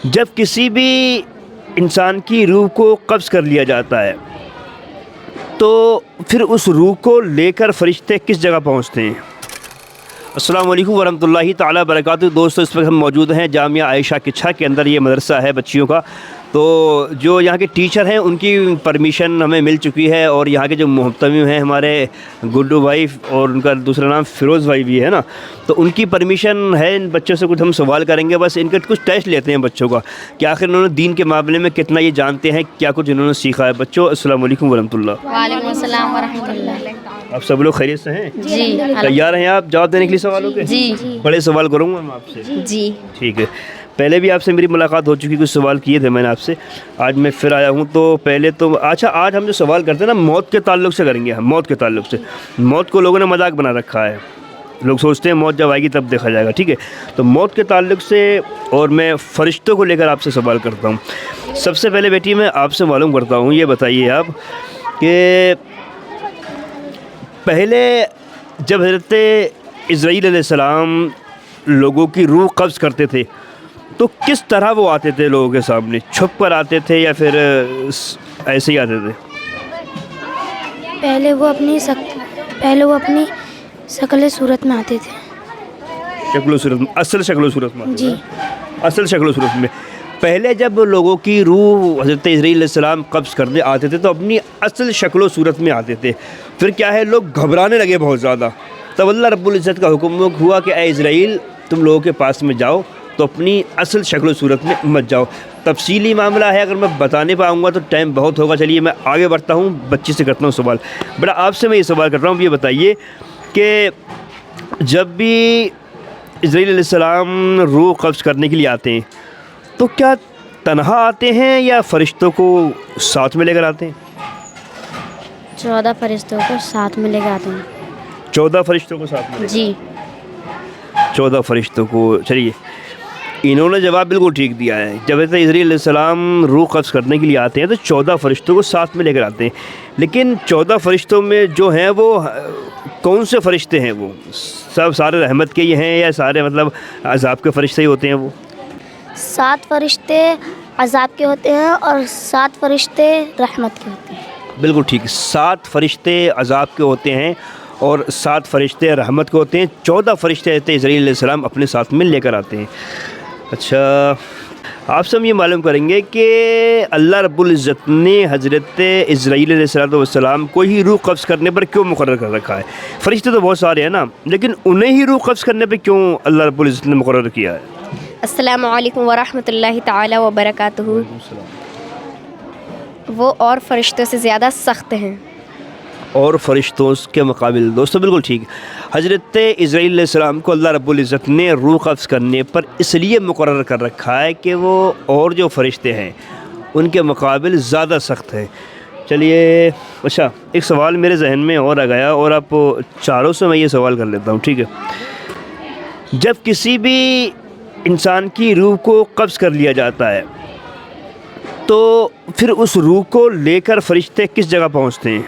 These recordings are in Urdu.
جب کسی بھی انسان کی روح کو قبض کر لیا جاتا ہے تو پھر اس روح کو لے کر فرشتے کس جگہ پہنچتے ہیں؟ السلام علیکم ورحمۃ اللہ تعالیٰ وبرکاتہ۔ دوستو، اس وقت ہم موجود ہیں جامعہ عائشہ کچھا کے اندر۔ یہ مدرسہ ہے بچیوں کا، تو جو یہاں کے ٹیچر ہیں ان کی پرمیشن ہمیں مل چکی ہے، اور یہاں کے جو محتمم ہیں ہمارے گڈو بھائی، اور ان کا دوسرا نام فیروز بھائی بھی ہے نا، تو ان کی پرمیشن ہے۔ ان بچوں سے کچھ ہم سوال کریں گے، بس ان کا کچھ ٹیسٹ لیتے ہیں بچوں کا کہ آخر انہوں نے دین کے معاملے میں کتنا یہ جانتے ہیں، کیا کچھ انہوں نے سیکھا ہے۔ بچوں السلام علیکم ورحمۃ اللہ۔ وعلیکم السلام ورحمۃ اللہ۔ آپ سب لوگ خیریت سے ہیں؟ جی تیار ہیں آپ جواب دینے کے لیے سوالوں کے؟ جی بڑے سوال کروں گا میں آپ سے۔ جی ٹھیک ہے، پہلے بھی آپ سے میری ملاقات ہو چکی، کچھ سوال کیے تھے میں نے آپ سے، آج میں پھر آیا ہوں۔ تو پہلے تو اچھا، آج ہم جو سوال کرتے ہیں نا موت کے تعلق سے کریں گے۔ ہم موت کے تعلق سے، موت کو لوگوں نے مذاق بنا رکھا ہے، لوگ سوچتے ہیں موت جب آئے گی تب دیکھا جائے گا، ٹھیک ہے؟ تو موت کے تعلق سے اور میں فرشتوں کو لے کر آپ سے سوال کرتا ہوں۔ سب سے پہلے بیٹی میں آپ سے معلوم کرتا ہوں، یہ بتائیے آپ کہ پہلے جب حضرت اسرائیل علیہ السلام لوگوں کی روح قبض کرتے تھے تو کس طرح وہ آتے تھے لوگوں کے سامنے؟ چھپ کر آتے تھے یا پھر ایسے ہی آتے تھے؟ پہلے وہ اپنی شکل صورت میں آتے تھے۔ شکل و صورت میں، اصل شکل و صورت میں آتے جی تھے؟ اصل شکل و صورت میں پہلے جب لوگوں کی روح حضرت اسرائیل علیہ السلام قبض کرنے آتے تھے تو اپنی اصل شکل و صورت میں آتے تھے، پھر کیا ہے لوگ گھبرانے لگے بہت زیادہ، تب اللہ رب العزت کا حکم ہوا کہ اے اسرائیل تم لوگوں کے پاس میں جاؤ تو اپنی اصل شکل و صورت میں مت جاؤ۔ تفصیلی معاملہ ہے، اگر میں بتانے پاؤں گا تو ٹائم بہت ہوگا۔ چلیے میں آگے بڑھتا ہوں، بچی سے کرتا ہوں سوال۔ بڑا آپ سے میں یہ سوال کر رہا ہوں، یہ بتائیے کہ جب بھی اسرائیل علیہ السلام روح قبض کرنے کے لیے آتے ہیں تو کیا تنہا آتے ہیں یا فرشتوں کو ساتھ میں لے کر آتے ہیں؟ 14 فرشتوں کو ساتھ میں لے کے آتے ہیں۔ 14 فرشتوں کو ساتھ میں؟ جی 14 فرشتوں کو۔ چلیے، انہوں نے جواب بالکل ٹھیک دیا ہے۔ جب اسرائیل علیہ السلام روح قبض کرنے کے لیے آتے ہیں تو 14 فرشتوں کو ساتھ میں لے کر آتے ہیں، لیکن 14 فرشتوں میں جو ہیں وہ کون سے فرشتے ہیں؟ وہ سب سارے رحمت کے ہی ہیں یا سارے مطلب عذاب کے فرشتے ہی ہوتے ہیں؟ وہ 7 فرشتے عذاب کے ہوتے ہیں اور 7 فرشتے رحمت کے ہوتے ہیں۔ بالکل ٹھیک، 7 فرشتے عذاب کے ہوتے ہیں اور 7 فرشتے رحمت کے ہوتے ہیں۔ 14 فرشتے اسرائیل علیہ السلام اپنے ساتھ میں لے کر آتے ہیں۔ اچھا، آپ سے ہم یہ معلوم کریں گے کہ اللہ رب العزت نے حضرت اسرائیل علیہ السلام کو ہی روح قبض کرنے پر کیوں مقرر کر رکھا ہے؟ فرشتے تو بہت سارے ہیں نا، لیکن انہیں ہی روح قبض کرنے پہ کیوں اللہ رب العزت نے مقرر کیا ہے؟ السلام علیکم ورحمۃ اللہ تعالیٰ وبرکاتہ۔ وہ اور فرشتوں سے زیادہ سخت ہیں۔ اور فرشتوں کے مقابل، دوستو بالکل ٹھیک۔ حضرت اسرائیل علیہ السلام کو اللہ رب العزت نے روح قبض کرنے پر اس لیے مقرر کر رکھا ہے کہ وہ اور جو فرشتے ہیں ان کے مقابل زیادہ سخت ہیں۔ چلیے، اچھا ایک سوال میرے ذہن میں اور آ گیا، اور آپ چاروں سے میں یہ سوال کر لیتا ہوں، ٹھیک ہے؟ جب کسی بھی انسان کی روح کو قبض کر لیا جاتا ہے تو پھر اس روح کو لے کر فرشتے کس جگہ پہنچتے ہیں؟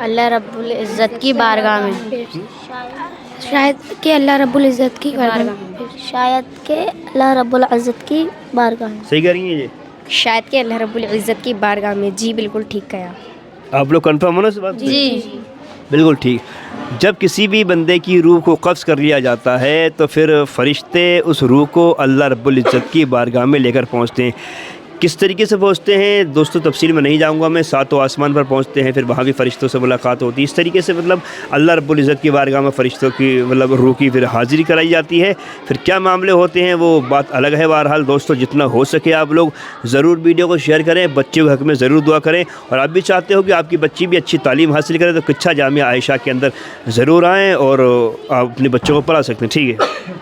اللہ رب العزت کی بارگاہ میں، شاید کہ اللہ رب العزت کی بارگاہ میں، شاید کہ اللہ رب العزت کی بارگاہ میں۔ صحیح کہہ رہی ہیں یہ؟ شاید کہ اللہ رب العزت کی بارگاہ میں۔ جی بالکل ٹھیک کہا آپ لوگ کنفرم ہونا اس بات سے؟ جی بالکل ٹھیک۔ جب کسی بھی بندے کی روح کو قبض کر لیا جاتا ہے تو پھر فرشتے اس روح کو اللہ رب العزت کی بارگاہ میں لے کر پہنچتے ہیں۔ کس طریقے سے پہنچتے ہیں دوستو تفصیل میں نہیں جاؤں گا میں۔ 7 آسمان پر پہنچتے ہیں، پھر وہاں بھی فرشتوں سے ملاقات ہوتی ہے۔ اس طریقے سے مطلب اللہ رب العزت کی بارگاہ میں فرشتوں کی مطلب روح کی پھر حاضری کرائی جاتی ہے۔ پھر کیا معاملے ہوتے ہیں وہ بات الگ ہے۔ بہرحال دوستو جتنا ہو سکے آپ لوگ ضرور ویڈیو کو شیئر کریں، بچوں کے حق میں ضرور دعا کریں، اور آپ بھی چاہتے ہو کہ آپ کی بچی بھی اچھی تعلیم حاصل کرے تو کچھا جامعہ عائشہ کے اندر ضرور آئیں اور آپ اپنے بچوں کو پڑھا سکتے ہیں، ٹھیک ہے؟